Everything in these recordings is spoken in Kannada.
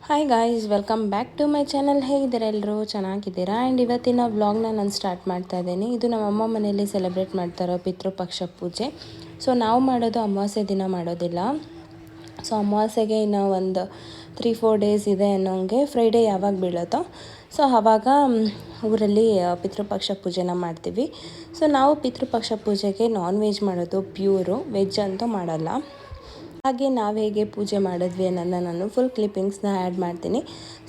Hi guys, welcome back to my channel. ಹೇಗಿದ್ದೀರಾ ಎಲ್ಲರೂ? ಚೆನ್ನಾಗಿದ್ದೀರಾ? ಆ್ಯಂಡ್ ಇವತ್ತಿನ ವ್ಲಾಗ್ನ ನಾನು ಸ್ಟಾರ್ಟ್ ಮಾಡ್ತಾ ಇದ್ದೀನಿ. ಇದು ನಮ್ಮಮ್ಮ ಮನೆಯಲ್ಲಿ ಸೆಲೆಬ್ರೇಟ್ ಮಾಡ್ತಾರೋ ಪಿತೃಪಕ್ಷ ಪೂಜೆ. ಸೊ ನಾವು ಮಾಡೋದು ಅಮಾವಾಸ್ಯೆ ದಿನ ಮಾಡೋದಿಲ್ಲ. ಸೊ ಅಮಾವಾಸ್ಯೆಗೆ ಇನ್ನೂ ಒಂದು 3-4 ಡೇಸ್ ಇದೆ ಅನ್ನೋಂಗೆ ಫ್ರೈಡೇ ಯಾವಾಗ ಬೀಳುತ್ತೋ ಸೊ ಆವಾಗ ಊರಲ್ಲಿ ಪಿತೃಪಕ್ಷ ಪೂಜೆನ ಮಾಡ್ತೀವಿ. ಸೊ ನಾವು ಪಿತೃಪಕ್ಷ ಪೂಜೆಗೆ ನಾನ್ ವೆಜ್ ಮಾಡೋದು ಪ್ಯೂರು, ವೆಜ್ ಅಂತೂ ಮಾಡಲ್ಲ. ಹಾಗೆ ನಾವು ಹೇಗೆ ಪೂಜೆ ಮಾಡಿದ್ವಿ ಅನ್ನೋದನ್ನ ನಾನು ಫುಲ್ ಕ್ಲಿಪ್ಪಿಂಗ್ಸ್ನ ಆ್ಯಡ್ ಮಾಡ್ತೀನಿ.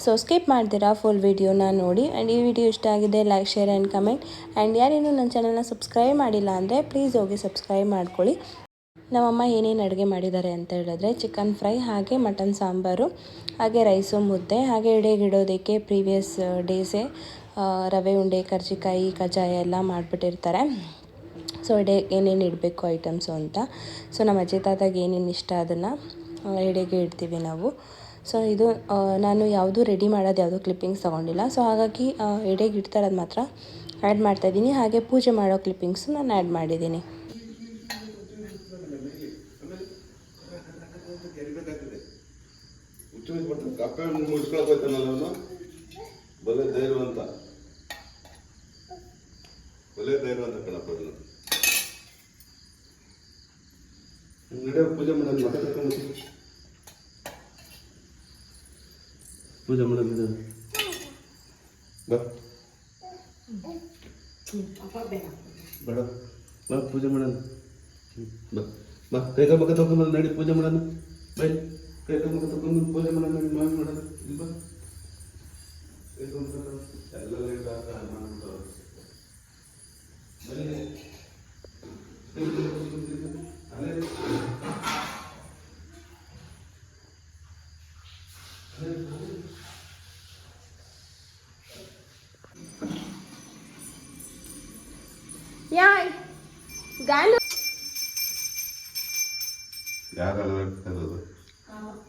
ಸೊ ಸ್ಕಿಪ್ ಮಾಡ್ತೀರಾ ಫುಲ್ ವಿಡಿಯೋನ ನೋಡಿ. ಆ್ಯಂಡ್ ಈ ವಿಡಿಯೋ ಇಷ್ಟ ಆಗಿದೆ like, share and comment. And ಯಾರೇನು ನನ್ನ ಚಾನಲ್ನ ಸಬ್ಸ್ಕ್ರೈಬ್ ಮಾಡಿಲ್ಲ ಅಂದರೆ ಪ್ಲೀಸ್ ಹೋಗಿ ಸಬ್ಸ್ಕ್ರೈಬ್ ಮಾಡ್ಕೊಳ್ಳಿ. ನಮ್ಮಮ್ಮ ಏನೇನು ಅಡುಗೆ ಮಾಡಿದ್ದಾರೆ ಅಂತ ಹೇಳಿದ್ರೆ ಚಿಕನ್ ಫ್ರೈ, ಹಾಗೆ ಮಟನ್ ಸಾಂಬಾರು, ಹಾಗೆ ರೈಸು, ಮುದ್ದೆ, ಹಾಗೆ ಎಡೆಗಿಡೋದಕ್ಕೆ ಪ್ರೀವಿಯಸ್ ಡೇಸೇ ರವೆ ಉಂಡೆ, ಕರ್ಜಿಕಾಯಿ, ಕಜ್ಜಾಯ ಎಲ್ಲ ಮಾಡಿಬಿಟ್ಟಿರ್ತಾರೆ. ಸೊ ಏನೇನು ಇಡಬೇಕು ಐಟಮ್ಸು ಅಂತ. ಸೊ ನಮ್ಮ ಅಜ್ಜಿ ತಾತಾಗೆ ಏನೇನು ಇಷ್ಟ ಅದನ್ನು ಎಡೆಗೆ ಇಡ್ತೀವಿ ನಾವು. ಸೊ ಇದು ನಾನು ಯಾವುದೂ ರೆಡಿ ಮಾಡೋದು ಯಾವುದೂ ಕ್ಲಿಪ್ಪಿಂಗ್ಸ್ ತೊಗೊಂಡಿಲ್ಲ. ಸೊ ಹಾಗಾಗಿ ಎಡೆಗೆ ಇಡ್ತಾರದು ಮಾತ್ರ ಆ್ಯಡ್ ಮಾಡ್ತಾಯಿದ್ದೀನಿ. ಹಾಗೆ ಪೂಜೆ ಮಾಡೋ ಕ್ಲಿಪ್ಪಿಂಗ್ಸು ನಾನು ಆ್ಯಡ್ ಮಾಡಿದ್ದೀನಿ. ಪೂಜೆ ಮಾಡೋದು ಮಠ ಪೂಜೆ ಮಾಡೋದು ಬೇಡ ಬಾ ಪೂಜೆ ಮಾಡೋಣ. ಬಾ ಕೈಗ ಮಗ ತಗೊಂಬಂದು ನಡಿ ಪೂಜೆ ಮಾಡೋಣ. ಬೈ ಕೈಗ ಮಗ ತಗೊಂಡು ಪೂಜೆ ಮಾಡೋಣ. ನಡಿ ಮಾಡೋಣ. ಇಲ್ಲಿ ಬಾ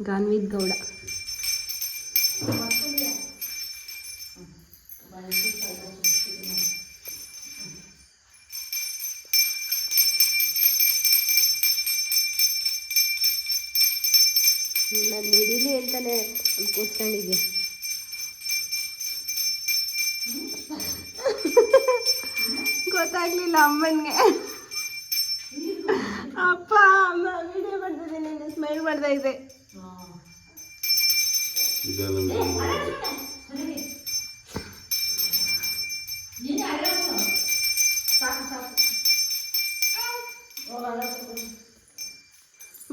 ಗಾನ್ವಿತ್ ಗೌಡ. ನಾನು ಹಿಡೀಲಿ ಅಂತಾನೆ ಕೂತ್ಕೊಂಡಿದ್ದೆ. ಗೊತ್ತಾಗ್ಲಿಲ್ಲ ಅಮ್ಮನಿಗೆ. ಅಪ್ಪ ಅಮ್ಮ ವಿಡಿಯೋ ಮಾಡ್ತಿದ್ದೀನಿ, ಸ್ಮೈಲ್ ಮಾಡ್ತಾ ಇದೆ.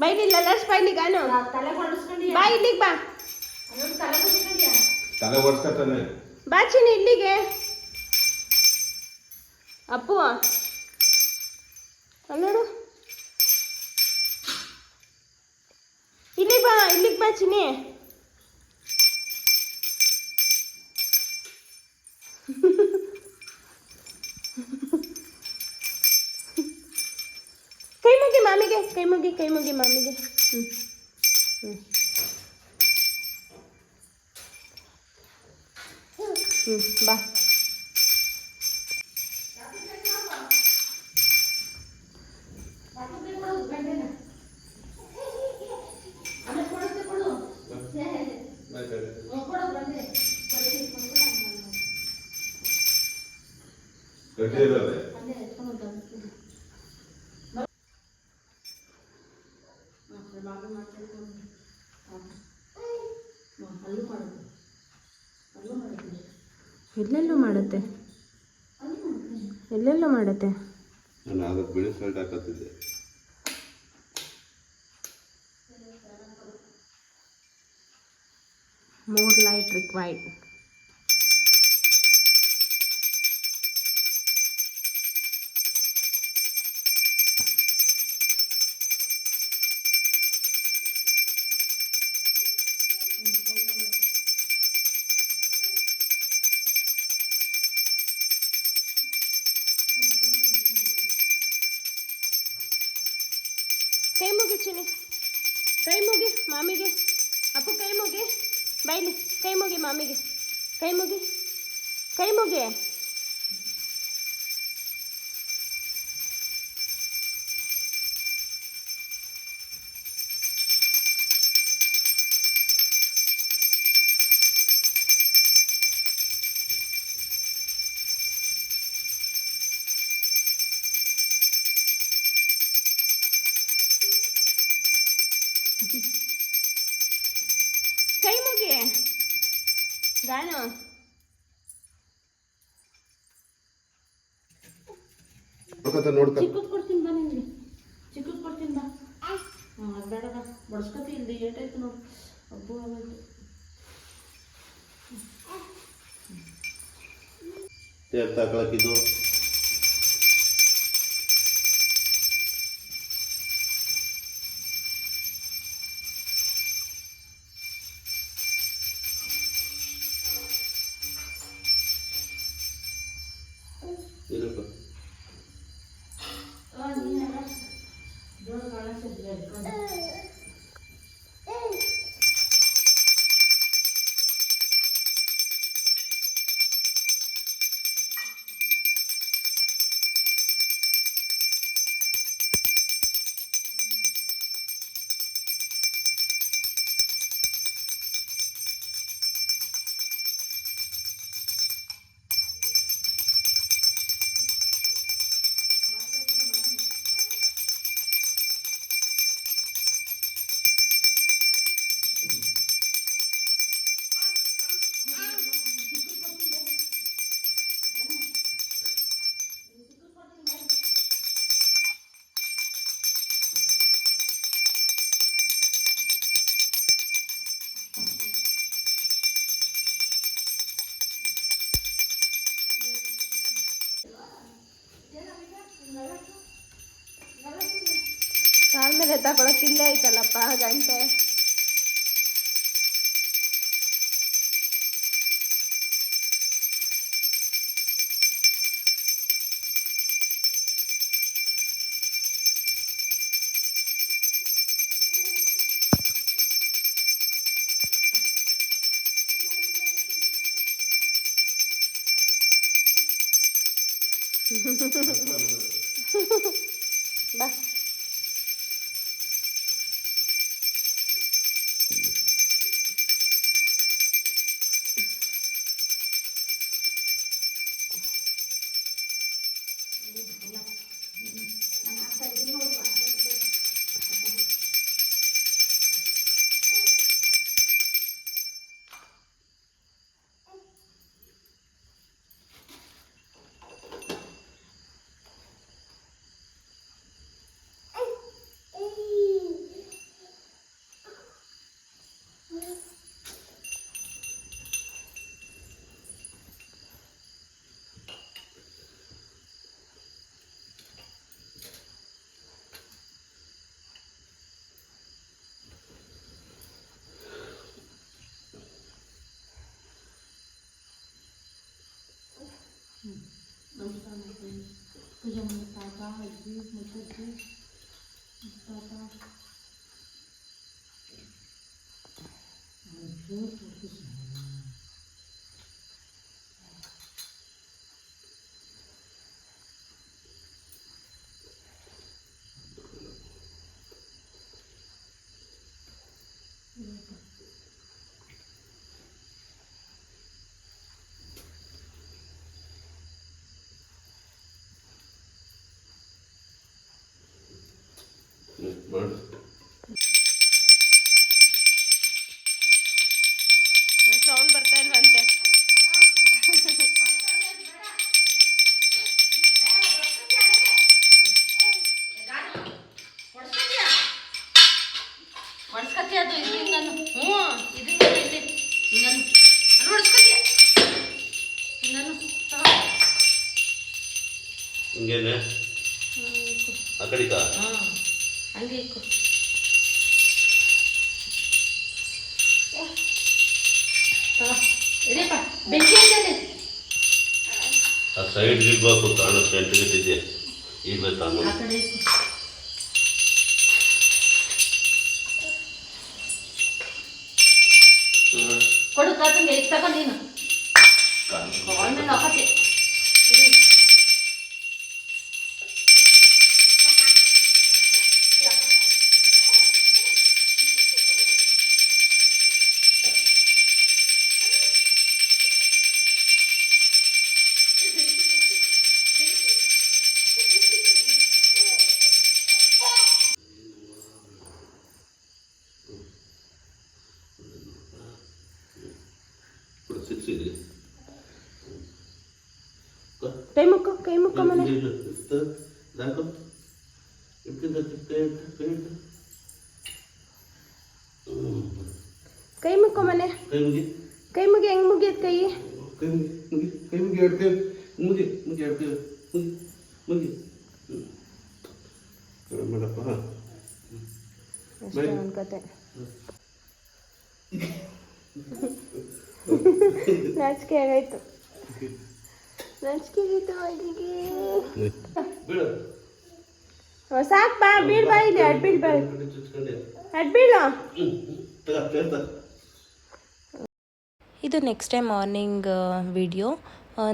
ಬೈಲಿಲ್ಲ ಬೈಲಿ ಗಾನು ಬಾ ಇಲ್ಲಿಗೆ ಬಾ. ಬಾ ಚಿನಿ ಇಲ್ಲಿಗೆ. ಅಪ್ಪು ಅಲ್ಲೋಡು, ಇಲ್ಲಿಗೆ ಬಾ, ಇಲ್ಲಿಗೆ ಬಾ ಚಿನಿ. ಕೈ ಮುಗಿ ಮಾಮಿಗೆ, ಕೈ ಮುಗಿ, ಕೈ ಮುಗಿ ಮಾಮಿಗೆ. ಬಾ. ಎಲ್ಲೆಲ್ಲೂ ಮಾಡುತ್ತೆ, ಎಲ್ಲೆಲ್ಲೂ ಮಾಡುತ್ತೆ. More light required. ಕೈ ಮುಗಿ ಚಿನಿ, ಕೈ ಮುಗಿ ಮಾಮಿಗೆ. ಅಪ್ಪು ಕೈ ಮುಗಿ, ಬೈಲಿ ಕೈ ಮುಗಿ ಮಾಮಿಗೆ. ಕೈ ಮುಗಿ, ಕೈ ಮುಗಿ. ಕೈ ಮುಗಿ ಗಾಣು. ನೋಡ್ತಾ ಚಿಕ್ಕದ್ ಕೊಡ್ತೀನಿ ಬಾ, ನಿನಗೆ ಚಿಕ್ಕದ್ ಕೊಡ್ತೀನಿ ಬಾ. ಅದು ಬೇಡ ಬಾ, ಬಡ್ಸ್ಕೊತಿ ಇಲ್ಲಿ ಏಟಾಯ್ತು ನೋಡಿ. ಹಬ್ಬು ಆಗೋಯ್ತು. ತೇರ್ ತಾಕಳಕ್ಕಿದ್ದು ಏನಪ್ಪ ಕಾಲ ಮೇಲೆ ತಗೊಳಕ್ ಇಲ್ಲೇ ಐತಲ್ಲಪ್ಪ ಗಂಟೆ. ಬಾ ನಮಸ್ಕಾರ ಮಾಡ್ತೀನಿ. ಪೂಜೆ ಮಾಡಿ ತಾತ ಅಜ್ಜಿ ಮುತ್ತಜ್ಜಿ ತಾತ ಮಾಡು. ಸೌಂಡ್ ಬರ್ತಾ ಇಲ್ವಂತೆ. ಹೊಡ್ಸ್ಕತಿ ಅದು ಇದು ಹಿಂಗನ್ನು. ಹ್ಞೂ ಇದು ಇಲ್ಲಿ ಹಿಂಗನ್ನು ಅದು ಹೊಡ್ಸ್ಕತಿಯ ಹಿಂಗನ್ನು ಹಿಂಗೇನೆ ಆ ಕಡಿಕ ಹಾಂ ಹಂಗೆ ಇಕ್ಕು. ಇಡಿಯಪ್ಪ ಬೆಂಕಿ ಐತಲ್ಲಿ. ಆ ಸೈಡ್ ಇರ್ಬೇಕು ಕಾಣುತ್ತೆ ಎಂಟಿಗಿಟ್ಟಿದೆ ಈಗ ಆ ತಾನು ಕಡೆ ಇಕ್ಕು. ಕೊಡು ತಾತಂಗೆ ಇದು ತಗೊಂಡು ನೀನು ಆಮೇಲೆ ಹಾಕತ್ತೆ. ಸಿಕ್ಸಿದೆ ಕೈ ಮುಕ್ಕ ಮನೆ ದಾಕೋ ಇಟ್ಕಿಂತ ಕೈ ಮುಕ್ಕ ಮನೆ ಕೈ ಮುಗಿ ಕೈ ಮುಗಿ ಹೆಂಗ್ ಮುಗಿಯತ್ ಕೈ ಕೈ ಮುಗಿ ಎರಡು ಕೈ ಮುಗಿ ಎರಡು ಕೈ ಮುಗಿ ಮಾಡಪ್ಪ ಅಷ್ಟೇ ಒಂದು ಕತೆ ನಾಚಿಕೆ ಆಗೈತು ಅವಳಿಗೆ ಸಾಕು ಬಾ ಬೀಳ್ ಬಾ ಇಲ್ಲಿ ಅಡ್ಬೀಳು ಇದು ನೆಕ್ಸ್ಟ್ ಟೈಮ್ ಮಾರ್ನಿಂಗ್ ವಿಡಿಯೋ.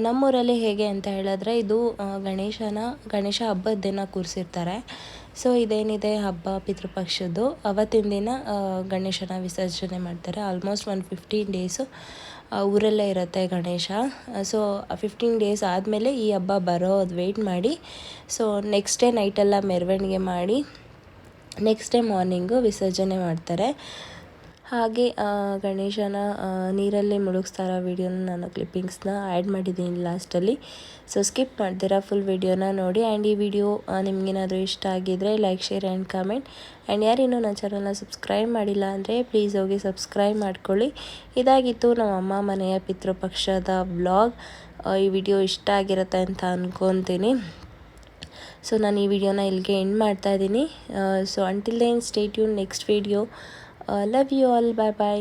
ನಮ್ಮೂರಲ್ಲಿ ಹೇಗೆ ಅಂತ ಹೇಳಿದ್ರೆ ಇದು ಗಣೇಶ ಹಬ್ಬದ ದಿನ ಕೂರಿಸಿರ್ತಾರೆ. ಸೊ ಇದೇನಿದೆ ಹಬ್ಬ ಪಿತೃಪಕ್ಷದ್ದು ಅವತ್ತಿನ ದಿನ ಗಣೇಶನ ವಿಸರ್ಜನೆ ಮಾಡ್ತಾರೆ. ಆಲ್ಮೋಸ್ಟ್ 15 ಡೇಸು ಊರಲ್ಲೇ ಇರುತ್ತೆ ಗಣೇಶ. ಸೊ 15 ಡೇಸ್ ಆದಮೇಲೆ ಈ ಹಬ್ಬ ಬರೋದು ವೆಯ್ಟ್ ಮಾಡಿ ಸೊ ನೆಕ್ಸ್ಟ್ ಡೇ ನೈಟೆಲ್ಲ ಮೆರವಣಿಗೆ ಮಾಡಿ ನೆಕ್ಸ್ಟ್ ಡೇ ಮಾರ್ನಿಂಗು ವಿಸರ್ಜನೆ ಮಾಡ್ತಾರೆ. ಹಾಗೆ ಗಣೇಶನ ನೀರಲ್ಲಿ ಮುಳುಗಿಸ್ತಾರ ವಿಡಿಯೋನ ನಾನು ಕ್ಲಿಪ್ಪಿಂಗ್ಸ್ನ ಆ್ಯಡ್ ಮಾಡಿದ್ದೀನಿ ಲಾಸ್ಟಲ್ಲಿ. ಸೊ ಸ್ಕಿಪ್ ಮಾಡ್ತೀರಾ ಫುಲ್ ವಿಡಿಯೋನ ನೋಡಿ. ಆ್ಯಂಡ್ ಈ ವಿಡಿಯೋ ನಿಮಗೇನಾದರೂ ಇಷ್ಟ ಆಗಿದ್ದರೆ like share and comment. And ಯಾರಿನ್ನೂ ನನ್ನ ಚಾನಲ್ನ ಸಬ್ಸ್ಕ್ರೈಬ್ ಮಾಡಿಲ್ಲ ಅಂದರೆ ಪ್ಲೀಸ್ ಹೋಗಿ ಸಬ್ಸ್ಕ್ರೈಬ್ ಮಾಡ್ಕೊಳ್ಳಿ. ಇದಾಗಿತ್ತು ನಮ್ಮ ಅಮ್ಮ ಮನೆಯ ಪಿತೃಪಕ್ಷದ ವ್ಲಾಗ್. ಈ ವಿಡಿಯೋ ಇಷ್ಟ ಆಗಿರುತ್ತೆ ಅಂತ ಅಂದ್ಕೊತೀನಿ. ಸೊ ನಾನು ಈ ವಿಡಿಯೋನ ಇಲ್ಲಿಗೆ ಎಂಡ್ ಮಾಡ್ತಾ ಇದ್ದೀನಿ. So until then stay tune next video. Love you all. Bye bye.